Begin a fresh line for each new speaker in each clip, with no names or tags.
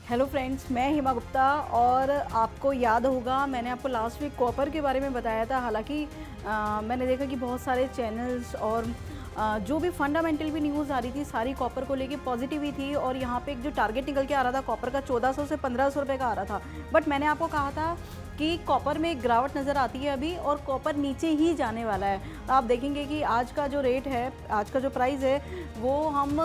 Hello friends, मैं हिमा गुप्ता। और आपको याद होगा मैंने आपको लास्ट वीक कॉपर के बारे में बताया था। हालांकि मैंने देखा कि बहुत सारे चैनल्स और जो भी फंडामेंटल भी न्यूज़ आ रही थी सारी कॉपर को लेके पॉजिटिव ही थी। और यहाँ पे एक जो टारगेट निकल के आ रहा था कॉपर का 1400 से 1500 रुपये का आ रहा था। बट मैंने आपको कहा था कि कॉपर में एक गिरावट नज़र आती है अभी, और कॉपर नीचे ही जाने वाला है। आप देखेंगे कि आज का जो रेट है, आज का जो प्राइस है, वो हम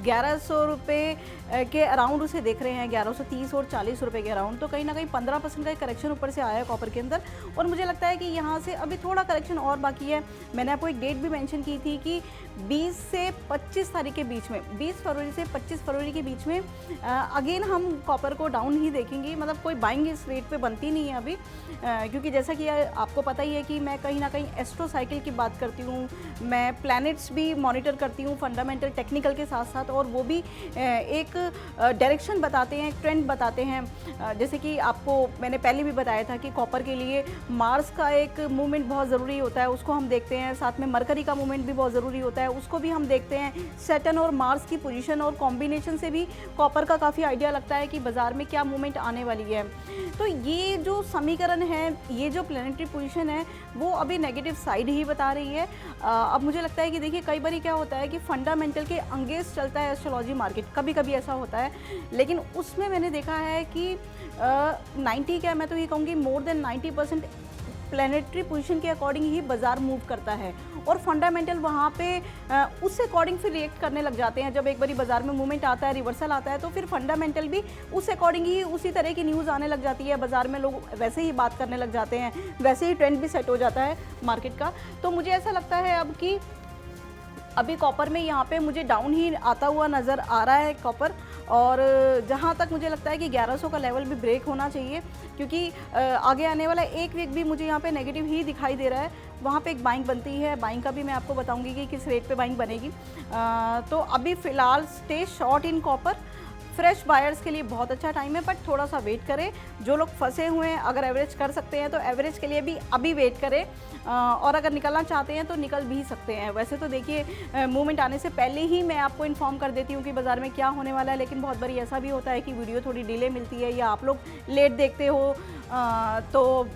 1100 रुपये के अराउंड उसे देख रहे हैं, 1130 और 40 रुपये के अराउंड। तो कहीं ना कहीं 15% का करेक्शन ऊपर से आया है कॉपर के अंदर। और मुझे लगता है कि यहाँ से अभी थोड़ा करेक्शन और बाकी है। मैंने आपको एक डेट भी मेंशन की थी कि 20 से 25 तारीख के बीच में, 20 फरवरी से 25 फरवरी के बीच में अगेन हम कॉपर को डाउन ही देखेंगे। मतलब कोई बाइंग इस रेट पे बनती नहीं है अभी, क्योंकि जैसा कि आपको पता ही है कि मैं कहीं ना कहीं एस्ट्रो साइकिल की बात करती हूँ, मैं प्लैनेट्स भी मॉनिटर करती हूँ फंडामेंटल टेक्निकल के साथ साथ, और वो भी एक डायरेक्शन बताते हैं, एक ट्रेंड बताते हैं। जैसे कि आपको मैंने पहले भी बताया था कि कॉपर के लिए मार्स का एक मूवमेंट बहुत ज़रूरी होता है, उसको हम देखते हैं। साथ में मरकरी का मूवमेंट भी बहुत ज़रूरी होता है, उसको भी हम देखते हैं। सैटर्न और मार्स की पोजीशन और कॉम्बिनेशन से भी कॉपर का काफ़ी आइडिया लगता है कि बाज़ार में क्या मूवमेंट आने वाली है। तो ये जो समीकरण है, ये जो प्लैनेटरी पोजीशन है, वो अभी नेगेटिव साइड ही बता रही है। अब मुझे लगता है कि देखिए कई बार क्या होता है कि फंडामेंटल के अंगेंस्ट चलता है एस्ट्रोलॉजी मार्केट, कभी कभी ऐसा होता है। लेकिन उसमें मैंने देखा है कि 90 क्या, मैं तो ये कहूँगी मोर देन 90% प्लैनेटरी पोजीशन के अकॉर्डिंग ही बाजार मूव करता है, और फंडामेंटल वहाँ पे उस अकॉर्डिंग फिर रिएक्ट करने लग जाते हैं। जब एक बारी बाजार में मूवमेंट आता है, रिवर्सल आता है, तो फिर फंडामेंटल भी उस अकॉर्डिंग ही उसी तरह की न्यूज़ आने लग जाती है। बाजार में लोग वैसे ही बात करने लग जाते हैं, वैसे ही ट्रेंड भी सेट हो जाता है मार्केट का। तो मुझे ऐसा लगता है अब कि अभी कॉपर में यहाँ पे मुझे डाउन ही आता हुआ नज़र आ रहा है कॉपर। और जहाँ तक मुझे लगता है कि 1100 का लेवल भी ब्रेक होना चाहिए, क्योंकि आगे आने वाला एक वीक भी मुझे यहाँ पे नेगेटिव ही दिखाई दे रहा है। वहाँ पे एक बाइंग बनती है, बाइंग का भी मैं आपको बताऊंगी कि किस रेट पे बाइंग बनेगी। तो अभी फ़िलहाल stay short in copper. Fresh buyers के लिए बहुत अच्छा टाइम है, बट थोड़ा सा वेट करें। जो लोग फंसे हुए हैं, अगर एवरेज कर सकते हैं तो एवरेज के लिए भी अभी वेट करें, और अगर निकलना चाहते हैं तो निकल भी सकते हैं। वैसे तो देखिए मूवमेंट आने से पहले ही मैं आपको इन्फॉर्म कर देती हूँ कि बाज़ार में क्या होने वाला है। लेकिन बहुत बारी ऐसा भी होता है कि वीडियो थोड़ी डिले मिलती है, या आप लोग लेट देखते हो तो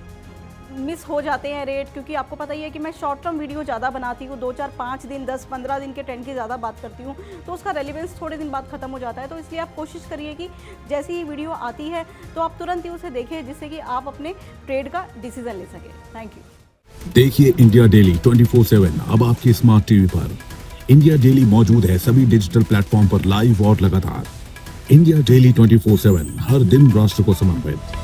मिस हो जाते हैं रेट। क्योंकि आपको पता ही है कि मैं शॉर्ट टर्म वीडियो ज़्यादा बनाती हूँ, 2 4 5 दिन 10 15 दिन के ट्रेंड की ज़्यादा बात करती हूँ, तो उसका रेलिवेंस थोड़े दिन बाद ख़त्म हो जाता है। तो इसलिए आप कोशिश करिए कि जैसी ही वीडियो आती है तो आप तुरंत ही उसे देखें, जिससे कि आप अपने ट्रेड का डिसीजन ले सकें। Thank you.
देखिए इंडिया डेली 24/7 अब आपके स्मार्ट टीवी पर। इंडिया डेली मौजूद है सभी डिजिटल प्लेटफॉर्म पर लाइव और लगातार। इंडिया डेली 24/7 हर दिन राष्ट्र को समर्पित।